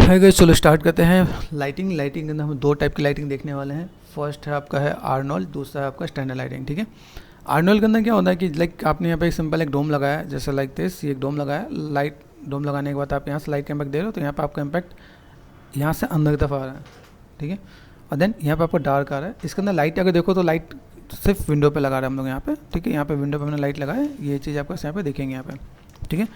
है गई, चलो स्टार्ट करते हैं। लाइटिंग के अंदर हम दो टाइप की लाइटिंग देखने वाले हैं। फर्स्ट है आपका है आर्नोल्ड, दूसरा है आपका स्टैंडर्ड लाइटिंग। ठीक है, आर्नोल्ड के अंदर क्या होता है कि लाइक आपने यहाँ पे एक सिंपल एक डोम लगाया है, जैसे लाइक दिस, ये एक डोम लगाया, लाइट डोम लगाने के बाद आप यहाँ से लाइट का इम्पैक्ट दे रहे हो, तो यहाँ पे आपका इम्पैक्ट यहाँ से अंदर की तरफ आ रहा है। ठीक है, और देन यहाँ पे आपको डार्क आ रहा है। इसके अंदर लाइट अगर देखो तो लाइट सिर्फ विंडो पे लगा रहे हैं हम लोग यहाँ पे। ठीक है, यहाँ पे विंडो पे हमने लाइट लगाया, ये चीज़ आपको यहाँ पे देखेंगे यहाँ पे। ठीक है,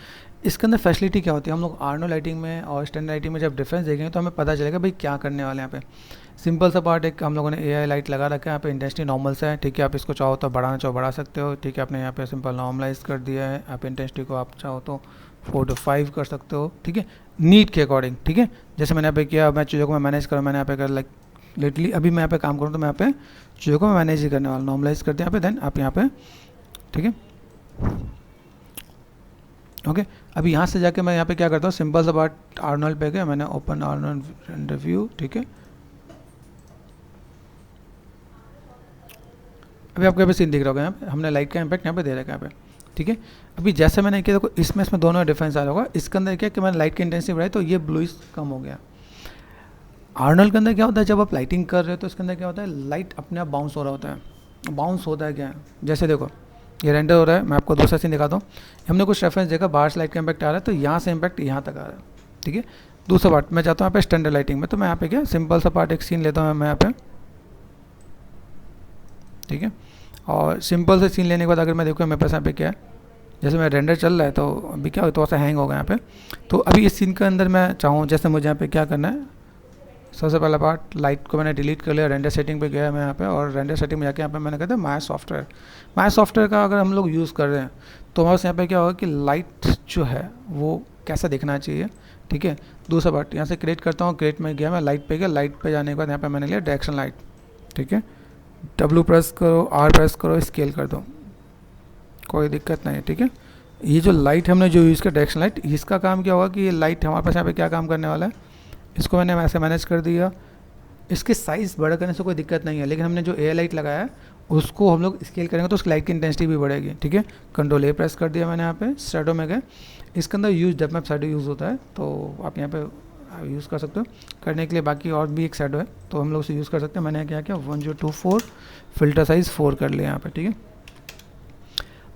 इसके अंदर फैसिलिटी क्या होती है, हम लोग आर्नो लाइटिंग में और स्टैंडर्ड लाइटिंग में जब डिफरेंस देखेंगे तो हमें पता चलेगा भाई क्या करने वाले हैं यहाँ पे। सिंपल सा पार्ट, एक हम लोगों ने एआई लाइट लगा रखा है यहाँ पे, इंटेंसिटी नॉर्मल सा है। ठीक है, आप इसको चाहो तो बढ़ाना चाहो बढ़ा सकते हो। ठीक है, आपने यहाँ पे सिंपल नॉर्मलाइज कर दिया है। आप इंटेंसिटी को आप चाहो तो 4 to 5 कर सकते हो। ठीक है, नीड के अकॉर्डिंग। ठीक है, जैसे मैंने यहाँ पे किया, मैं चीज़ों को मैं मैनेज करूँ, मैंने यहाँ पे कर लाइक लिटरली अभी मैं यहाँ पे काम करूँ तो मैं यहाँ पे चीज़ों को मैं मैनेज ही करने वाला, नॉर्मलाइज करते हैं यहाँ पे, देन आप यहाँ पे। ठीक है, ओके, अभी यहाँ से जाके मैं यहाँ पे क्या करता हूँ, सिंपल सा बात, आर्नोल्ड पे गया, मैंने ओपन आर्नोल्ड रेंडर व्यू। ठीक है, अभी आपको यहाँ पे सीन दिख रहा होगा, यहाँ पे हमने लाइट का इम्पैक्ट यहाँ पे दे रखा है यहाँ पे। ठीक है, अभी जैसे मैंने किया देखो, इसमें दोनों डिफरेंस आ रहा होगा। इसके अंदर क्या कि मैंने लाइट की इंटेंसिटी बढ़ाई तो ये ब्लूइश कम हो गया। आर्नोल्ड के अंदर क्या होता है, जब आप लाइटिंग कर रहे हो तो इसके अंदर क्या होता है, लाइट अपने आप बाउंस हो रहा होता है। बाउंस होता है क्या है, जैसे देखो ये रेंडर हो रहा है, मैं आपको दूसरा सीन दिखाता हूँ। हमने कुछ रेफरेंस देखा, बाहर से लाइट का इम्पैक्ट आ रहा है तो यहाँ से इम्पैक्ट यहाँ तक आ रहा है। ठीक है, दूसरा पार्ट मैं चाहता हूँ यहाँ पे स्टैंडर्ड लाइटिंग में, तो मैं यहाँ पे क्या सिंपल सा पार्ट एक सीन लेता हूँ मैं यहाँ पे। ठीक है, और सिंपल से सीन लेने के बाद अगर मैं देखूँ मेरे पास यहाँ पे क्या है, जैसे मेरा रेंडर चल रहा है तो अभी क्या हो, थोड़ा सा हैंग होगा यहाँ पे। तो अभी इस सीन के अंदर मैं चाहूँ, जैसे मुझे यहाँ पे क्या करना है, सबसे पहला पार्ट लाइट को मैंने डिलीट कर लिया, रेंडर सेटिंग पे गया मैं यहाँ पे, और रेंडर सेटिंग में जाके यहाँ पे मैंने कहता है माय सॉफ्टवेयर का अगर हम लोग यूज़ कर रहे हैं तो हमारे पास यहाँ पे क्या होगा कि लाइट जो है वो कैसा दिखना चाहिए। ठीक है, दूसरा पार्ट यहाँ से क्रिएट करता हूँ, क्रिएट में गया मैं, लाइट पे गया, लाइट पे जाने के बाद यहाँ पे मैंने लिया डायरेक्शन लाइट। ठीक है, W प्रेस करो, R प्रेस करो, स्केल कर दो, कोई दिक्कत नहीं है। ठीक है, ये जो लाइट हमने जो यूज़ किया डायरेक्शन लाइट, इसका काम क्या होगा कि ये लाइट हमारे पास यहाँ पे क्या काम करने वाला है, इसको मैंने ऐसे मैनेज कर दिया। इसके साइज़ बड़ा करने से कोई दिक्कत नहीं है, लेकिन हमने जो एयर लाइट लगाया है उसको हम लोग स्केल करेंगे तो उसकी लाइट की इंटेंसिटी भी बढ़ेगी। ठीक है, कंट्रोल A प्रेस कर दिया मैंने यहाँ पे, शैडो में गए, इसके अंदर use depth map shadow use होता है तो आप यहाँ पे यूज़ कर सकते हो करने के लिए। बाकी और भी एक शैडो है तो हम लोग उसे यूज़ कर सकते हैं। मैंने क्या किया 1024 फिल्टर साइज़ 4 कर लिया यहाँ पे। ठीक है,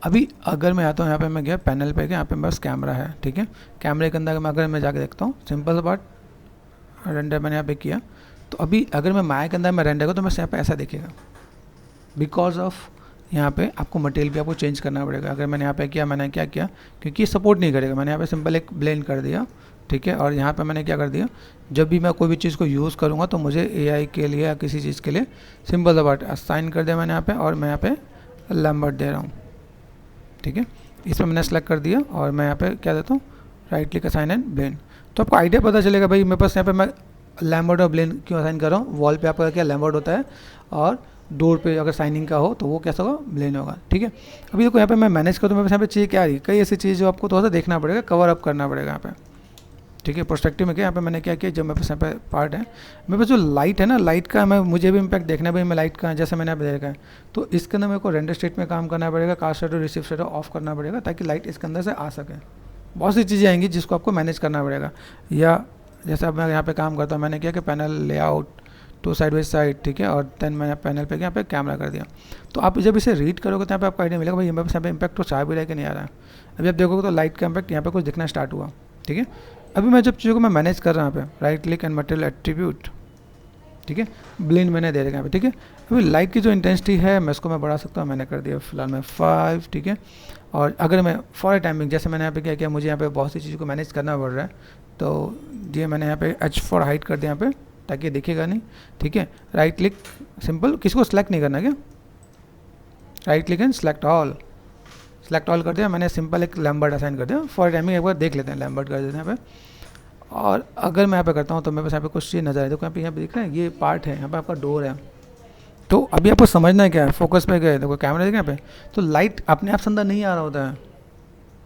अभी अगर मैं आता हूँ यहाँ पे, मैं गया पैनल पे गया, यहाँ पे मेरे पास कैमरा है। ठीक है, कैमरे के अंदर अगर मैं जाके देखता हूँ, सिंपल सा बात, रेंडर मैंने यहाँ पे किया, तो अभी अगर मैं माया के अंदर मैं रेंडर को तो मैं यहाँ पे ऐसा दिखेगा, बिकॉज ऑफ यहाँ पे आपको मटेरियल भी आपको चेंज करना पड़ेगा। अगर मैंने यहाँ पे किया, मैंने क्या किया, क्योंकि ये सपोर्ट नहीं करेगा, मैंने यहाँ पे सिंपल एक ब्लेंड कर दिया। ठीक है, और यहाँ पे मैंने क्या कर दिया, जब भी मैं कोई भी चीज़ को यूज़ करूँगा तो मुझे एआई के लिए या किसी चीज़ के लिए सिंपल सा बात असाइन कर दिया मैंने यहाँ पे, और मैं यहाँ पे लैम्बर्ट दे रहा हूँ। ठीक है, इसमें मैंने सेलेक्ट कर दिया और मैं यहाँ पे क्या देता हूँ, right click assign and blend. तो आपको आइडिया पता चलेगा भाई मेरे पास यहाँ पे मैं लैम्बर्ट और ब्लेंड क्यों असाइन कर रहा हूँ। वॉल पे आपका क्या लैम्बर्ट होता है, और डोर पे अगर साइनिंग का हो तो वो कैसा होगा, ब्लेंड होगा। ठीक है, अभी देखो यहाँ पे मैं मैनेज करूँ तो मेरे पास यहाँ पे चीज़ क्या आ रही है, कई ऐसी चीज़ जो आपको थोड़ा सा देखना पड़ेगा, कवर अप करना पड़ेगा यहाँ पे। ठीक है, प्रोस्पेक्टिव में क्या यहाँ पे मैंने क्या किया, जब मेरे पास यहाँ पे पार्ट है, मेरे पास जो लाइट है ना, लाइट का मैं मुझे भी इम्पैक्ट देखना है भाई, मैं लाइट का जैसे मैंने यहाँ पे देखा है, तो इसके अंदर मेरे को रेंडर स्टेट में काम करना पड़ेगा, cast shadow receive shadow off करना पड़ेगा ताकि लाइट इसके अंदर से आ सके। बहुत सी चीज़ें आएंगी जिसको आपको मैनेज करना पड़ेगा। या जैसे अब मैं यहाँ पे काम करता हूँ, मैंने किया कि panel layout to side by side. ठीक है, और देन मैंने पैनल पे यहाँ पे कैमरा कर दिया। तो आप जब इसे रीड करोगे तो यहाँ पे आपको आइडिया मिलेगा भाई यहाँ पे इम्पैक्ट तो चाह भी रहा है कि नहीं आ रहा है। अभी आप देखोगे तो लाइट का इम्पैक्ट यहाँ पे कुछ दिखना स्टार्ट हुआ। ठीक है, अभी मैं जब चीज़ों को मैं मैनेज कर रहा हूँ यहाँ पे, right click and material attribute. ठीक है, ब्लेंड मैंने दे रखा है यहाँ पे। ठीक है, अभी लाइट की जो इंटेंसिटी है मैं इसको मैं बढ़ा सकता हूँ, मैंने कर दिया फिलहाल मैं 5। ठीक है, और अगर मैं फॉर टाइमिंग, जैसे मैंने यहाँ पे क्या किया, मुझे यहाँ पे बहुत सी चीज़ों को मैनेज करना पड़ रहा है, तो ये मैंने यहाँ पे H फॉर हाइट कर दिया यहाँ पे ताकि दिखेगा नहीं। ठीक है, राइट क्लिक सिंपल, किसी को सेलेक्ट नहीं करना, क्या right click and select all कर दिया मैंने, सिंपल एक लैम्बर्ट असाइन कर दिया। फॉर टाइमिंग एक बार देख लेते हैं, लैम्बर्ट कर देते हैं यहाँ पे। और अगर मैं यहाँ पे करता हूँ तो मेरे पास यहाँ पे कुछ चीज़ नजर आए, देखो यहाँ पे दिख रहा है, ये पार्ट है, यहाँ पे आपका डोर है। तो अभी आपको समझना है क्या है, फोकस पे गए, देखो कैमरा देखें यहाँ पे, तो लाइट अपने आप से अंदर नहीं आ रहा होता है।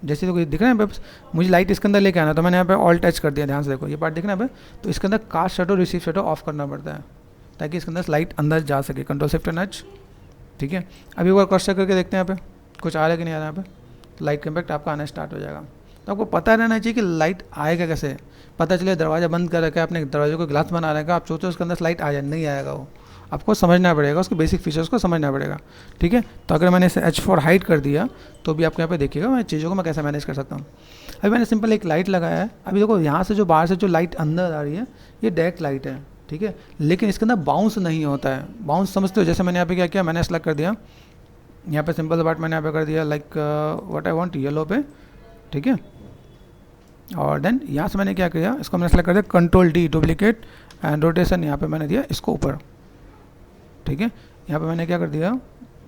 जैसे तो दिख रहा है यहाँ पे, मुझे लाइट इसके अंदर लेके आना, तो मैंने यहाँ पे ऑल टच कर दिया, ध्यान से देखो ये पार्ट दिख रहा है यहाँ पे, तो इसके अंदर cast shadow receive shadow off करना पड़ता है ताकि इसके अंदर लाइट अंदर जा सके। कंट्रोल शिफ्ट नच। ठीक है, अभी एक बार क्रॉस चेक करके देखते हैं यहाँ पे कुछ आ रहा है कि नहीं आ रहा है। यहाँ पे लाइट का इम्पैक्ट आपका आना स्टार्ट हो जाएगा। तो आपको पता रहना चाहिए कि लाइट आएगा कैसे। पता चले दरवाज़ा बंद कर रखा है, अपने दरवाजे को ग्लास बना रखा है, आप सोचो उसके अंदर से लाइट आ जाए, नहीं आएगा वो। आपको समझना पड़ेगा, उसके बेसिक फीचर्स को समझना पड़ेगा, ठीक है। तो अगर मैंने इसे H4 हाइड कर दिया तो भी आपको यहाँ पे देखिएगा मैं चीज़ों को मैं कैसे मैनेज कर सकता हूँ। अभी मैंने सिंपल एक लाइट लगाया है। अभी देखो यहाँ से जो बाहर से जो लाइट अंदर आ रही है ये डायरेक्ट लाइट है, ठीक है, लेकिन इसके अंदर बाउंस नहीं होता है। बाउंस समझते हो? जैसे मैंने यहाँ पे क्या किया, मैंने सेलेक्ट कर दिया यहाँ पे सिंपल पार्ट, मैंने यहाँ पे कर दिया like what I want yellow पे, ठीक है। और देन यहाँ से मैंने क्या किया, इसको मैंने सेलेक्ट कर दिया Ctrl+D डुप्लीकेट एंड रोटेशन, यहाँ पे मैंने दिया इसको ऊपर, ठीक है। यहाँ पे मैंने क्या कर दिया,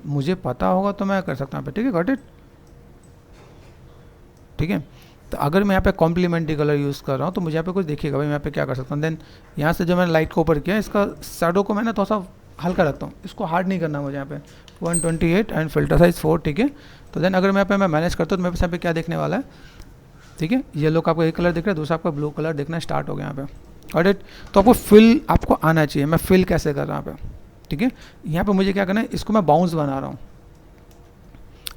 मुझे पता होगा तो मैं कर सकता हूँ यहाँ पे, ठीक है, गॉट इट, ठीक है। तो अगर मैं यहाँ पे कॉम्प्लीमेंट्री कलर यूज़ कर रहा हूँ तो मुझे यहाँ पे कुछ देखिएगा भाई, मैं यहाँ पे क्या कर सकता हूँ। देन यहाँ से जो मैंने लाइट को ऊपर किया, इसका शैडो को मैंने थोड़ा सा हल्का रखता हूँ, इसको हार्ड नहीं करना मुझे यहाँ पे 128 एंड फिल्टर साइज 4, ठीक है। तो देन अगर मैं यहाँ पे मैं मैनेज करता हूँ तो मेरे पास यहाँ पे क्या देखने वाला है, ठीक है, येलो का आपको एक कलर दिख रहा है, दूसरा आपका ब्लू कलर दिखना स्टार्ट हो गया यहाँ पे, गॉट इट। तो आपको फिल आपको आना चाहिए, मैं फिल कैसे कर रहा हूँ यहाँ पे, ठीक है। यहाँ पे मुझे क्या करना है, इसको मैं बाउंस बना रहा हूँ,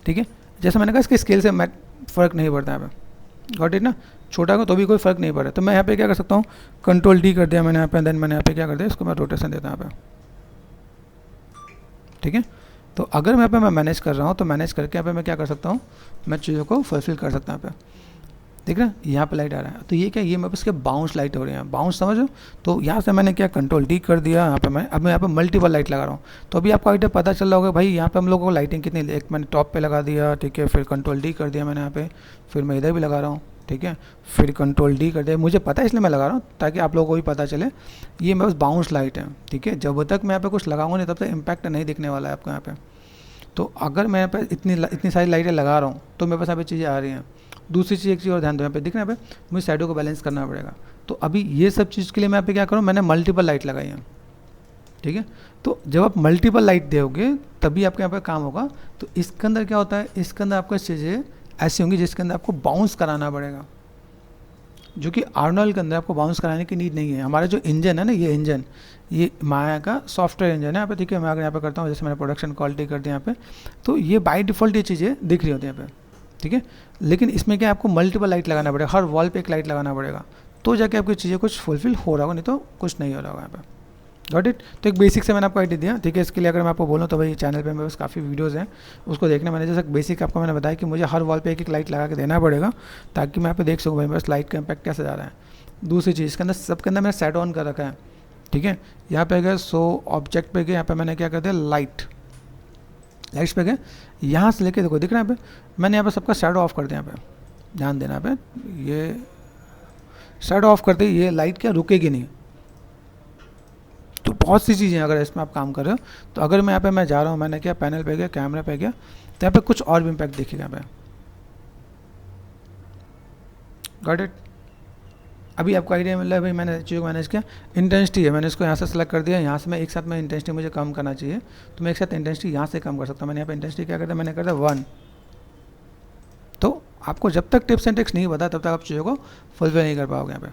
ठीक है। जैसे मैंने कहा इसके स्केल से मैं फ़र्क नहीं पड़ता यहाँ पे, गॉट इट ना, छोटा को तो भी कोई फ़र्क नहीं पड़ा। तो मैं यहाँ पे क्या कर सकता हूँ, Ctrl+D कर दिया मैंने यहाँ पे, देन मैंने यहाँ पे क्या कर दिया, इसको मैं रोटेशन देता हूँ यहाँ पे, ठीक है। तो अगर मैं यहाँ पे मैं मैनेज कर रहा हूँ तो मैनेज करके यहाँ पे मैं क्या कर सकता हूँ, मैं चीज़ों को फुलफिल कर सकता हूँ यहाँ पे, देख रहे हैं यहाँ पे लाइट आ रहा है। तो ये क्या, ये मेरे पास के बाउंस लाइट हो रही है, बाउंस समझो। तो यहाँ से मैंने क्या Ctrl+D कर दिया, यहाँ पे मैं अब मैं यहाँ पे मल्टीपल लाइट लगा रहा हूँ। तो अभी आपको आइडिया पता चल रहा होगा भाई यहाँ पे हम लोगों को लाइटिंग कितनी, एक मैंने टॉप पे लगा दिया, ठीक है, फिर Ctrl+D कर दिया मैंने यहाँ पे, फिर मैं इधर भी लगा रहा हूँ, ठीक है, फिर Ctrl+D कर दिया, मुझे पता है इसलिए मैं लगा रहा हूँ ताकि आप लोगों को भी पता चले ये मेरे पास बाउंस लाइट है, ठीक है। जब तक मैं यहाँ पे कुछ लगाऊंगा नहीं तब तक इम्पैक्ट नहीं दिखने वाला है आपको यहाँ पे। तो अगर मैं यहाँ पे इतनी सारी लाइटें लगा रहा हूँ तो मेरे पास यहाँ पे चीज़ें आ रही हैं। दूसरी चीज़, एक चीज़ और ध्यान दो, यहाँ पे दिख रहा है, यहाँ पे मुझे शैडो को बैलेंस करना पड़ेगा। तो अभी ये सब चीज़ के लिए मैं यहाँ पे क्या करूँ, मैंने मल्टीपल लाइट लगाई है, ठीक है। तो जब आप मल्टीपल लाइट दोगे तभी आपके यहाँ पे काम होगा। तो इसके अंदर क्या होता है, इसके अंदर आपको चीज़ें ऐसी होंगी जिसके अंदर आपको बाउंस कराना पड़ेगा, जो कि आर्नोल्ड के अंदर आपको बाउंस कराने की नीड नहीं है। हमारा जो इंजन है ना, ये इंजन, ये माया का सॉफ्टवेयर इंजन है यहाँ पे, ठीक है। मैं अगर यहाँ पे करता हूँ, जैसे मैंने प्रोडक्शन क्वालिटी कर दिया यहाँ पे, तो ये बाय डिफ़ॉल्ट ये चीज़ें दिख रही होती हैं यहाँ पे, ठीक है। लेकिन इसमें क्या आपको मल्टीपल लाइट लगाना पड़ेगा, हर वॉल पे एक लाइट लगाना पड़ेगा, तो जाके आपकी चीज़ें कुछ फुलफिल हो रहा होगा, नहीं तो कुछ नहीं हो रहा होगा यहाँ पे, गॉट इट। तो एक बेसिक से मैंने आपको आइडिया दिया, ठीक है। इसके लिए अगर मैं आपको बोलूँ तो भाई चैनल पे मेरे पास काफ़ी वीडियोज़ हैं, उसको देखने मैंने जैसे बेसिक आपको मैंने बताया कि मुझे हर वॉल पे एक एक लाइट लगा के देना पड़ेगा ताकि मैं यहाँ पे देख सकूँ भाई मेरे पास लाइट का इम्पैक्ट कैसे जा रहा है। दूसरी चीज़, इसके अंदर सबके अंदर मैंने सेट ऑन कर रखा है, ठीक है। यहाँ पे गए सो ऑब्जेक्ट पे गए, यहाँ पे मैंने क्या कर दिया, लाइट्स पे गए, यहाँ से लेके देखो दिख रहा है यहाँ पे, मैंने यहाँ पे सबका शैडो ऑफ कर दिया। यहाँ पे ध्यान देना, यहाँ पे ये शैडो ऑफ करते ही ये लाइट क्या रुकेगी नहीं। तो बहुत सी चीज़ें अगर इसमें आप काम कर रहे हो, तो अगर मैं यहाँ पे मैं जा रहा हूँ, मैंने क्या पैनल पे गया, कैमरे पे गया, तो यहाँ पे कुछ और भी इम्पैक्ट देखिएगा यहाँ पे, गॉट इट। अभी आपको आइडिया मिल रहा है भाई मैंने चीज़ों को मैनेज किया। इंटेंसिटी है, मैंने इसको यहाँ से सेलेक्ट कर दिया, यहाँ से मैं एक साथ में इंटेंसिटी मुझे कम करना चाहिए तो मैं एक साथ इंटेंसिटी यहाँ से कम कर सकता हूँ। मैंने यहाँ पे इंटेंसिटी क्या कर दिया, मैंने कर दिया 1। तो आपको जब तक टिप्स एंड ट्रिक्स नहीं बता तब तक आप चीज़ों को फुलफिल नहीं कर पाओगे यहाँ पे।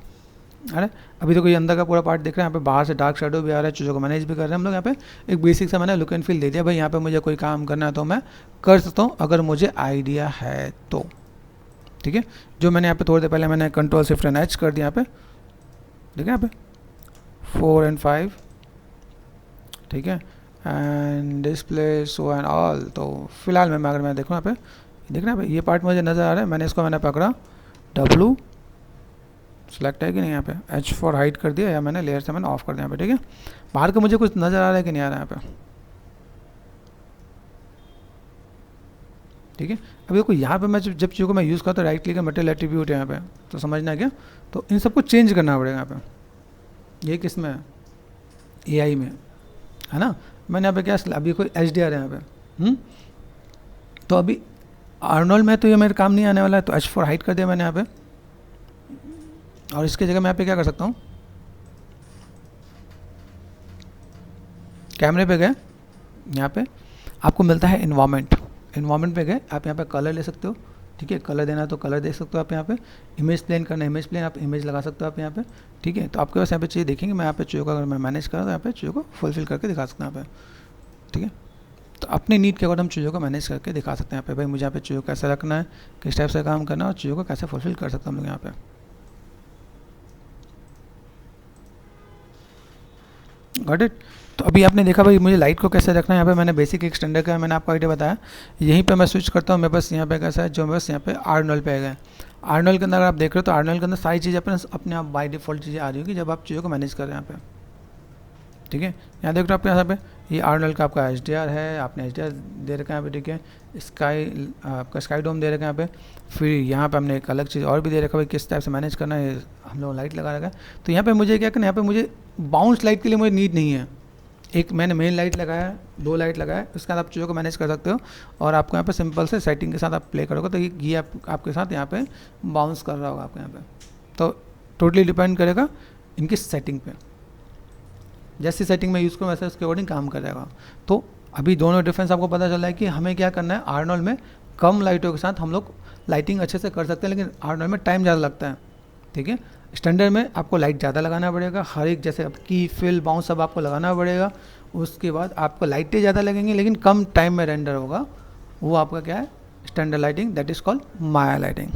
अरे अभी देखो ये अंदर का पूरा पार्ट दिख रहा है, यहाँ पे बाहर से डार्क शेडो भी आ रहा है, चीज़ों को मैनेज भी कर रहे हैं हम लोग। यहाँ पे एक बेसिक सा मैंने लुक एंड फील दे दिया भाई, यहाँ पे मुझे कोई काम करना है तो मैं कर सकता हूँ अगर मुझे आइडिया है तो, ठीक है। जो मैंने यहाँ पे थोड़ी देर पहले मैंने Ctrl+Shift+H कर दिया, यहाँ पे ठीक है, यहाँ पे 4 and 5, ठीक है, and display show and all. तो फिलहाल मैं अगर मैं देखूँ यहाँ पे देख रहा है ये पार्ट मुझे नज़र आ रहा है, मैंने इसको मैंने पकड़ा, W सेलेक्ट है कि नहीं, यहाँ पे H4 हाइड कर दिया या मैंने लेयर से मैंने ऑफ कर दिया यहाँ पे, ठीक है। बाहर का मुझे कुछ नज़र आ रहा है कि नहीं आ रहा है यहाँ पे, ठीक है। अभी देखो यहाँ पे मैं जब चीज़ों को मैं यूज़ करता हूँ, राइट क्लिक मटेरियल एट्रीब्यूट है यहाँ पे, तो समझना है क्या, तो इन सबको चेंज करना पड़ेगा यहाँ पे। ये किस में है, AI में है ना। मैंने यहाँ पे क्या, अभी कोई HDR है यहाँ पे, तो अभी आर्नोल्ड में तो ये मेरे काम नहीं आने वाला है, तो H4 हाइड कर दिया मैंने यहाँ पे, और इसकी जगह मैं यहाँ पे क्या कर सकता हूँ, कैमरे पे गए, यहाँ पे आपको मिलता है इन्वायरमेंट पे गए, आप यहाँ पे कलर ले सकते हो, ठीक है। कलर देना तो कलर दे सकते हो आप यहाँ पे, इमेज प्लेन करना इमेज प्लेन, आप इमेज लगा सकते हो आप यहाँ पे, ठीक है। तो आपके पास यहाँ पे चीज़ देखेंगे, मैं यहाँ पे चीज़ों को अगर मैं मैनेज करूँ तो यहाँ पे चीज़ों को फुलफिल करके दिखा सकता हूँ यहाँ पे, ठीक है। तो अपनी नीड के अकॉर्डिंग हम चीज़ों को मैनेज करके दिखा सकते हैं यहाँ पे, भाई मुझे यहाँ पे चीज़ों को कैसे रखना है, किस टाइप से काम करना है और चीज़ों को कैसे फुलफिल कर सकते हैं हम लोग यहाँ पे। Got it. तो अभी आपने देखा भाई मुझे लाइट को कैसे रखना है, यहाँ पे मैंने बेसिक एक्सटेंडर का मैंने आपको आइडिया बताया। यहीं पे मैं स्विच करता हूँ, मेरे पास यहाँ पे कैसा है, जो मेरे पास यहाँ पे आर्नोल पे आ गया। आर्नोल के अंदर अगर आप देख रहे हो तो आर्नोल के अंदर सारी चीज़ें अपने आप बाय डिफ़ॉल्ट चीज़ें आ रही होगी जब आप चीज़ों को मैनेज कर रहे हैं यहाँ पे। ठीक है, यहाँ देख रहे हो आप यहाँ पे ये आर्नोल का आपका HDR है, आपने HDR दे रखा है यहाँ पे। ठीक है, स्काई आपका स्काई डोम दे रखा है यहाँ पे। फिर यहाँ पे हमने एक अलग चीज़ और भी दे रखा है, किस टाइप से मैनेज करना है, हम लोग लाइट लगा रखा है। तो यहाँ पे मुझे क्या करना है, यहाँ पे मुझे बाउंस लाइट के लिए मुझे नीड नहीं है। एक मैंने मेन लाइट लगाया है, 2 लाइट लगाया है, उसके बाद आप चीज़ों को मैनेज कर सकते हो। और आपको यहाँ पे सिंपल से सेटिंग के साथ आप प्ले करोगे तो ये आपके साथ यहाँ पे बाउंस कर रहा होगा आपके यहाँ पे। तो टोटली डिपेंड करेगा इनकी सेटिंग पे, जैसी सेटिंग में यूज़ करूँ वैसे उसके अकॉर्डिंग काम करेगा। तो अभी दोनों डिफरेंस आपको पता चला है कि हमें क्या करना है। आर्नोल में कम लाइटों के साथ हम लोग लाइटिंग अच्छे से कर सकते हैं, लेकिन आर्नोल में टाइम ज़्यादा लगता है। ठीक है, स्टैंडर्ड में आपको लाइट ज़्यादा लगाना पड़ेगा, हर एक जैसे की फिल बाउंस सब आपको लगाना पड़ेगा। उसके बाद आपको लाइटें ज़्यादा लगेंगी लेकिन कम टाइम में रेंडर होगा। वो आपका क्या है, standard lighting, that is called Maya lighting.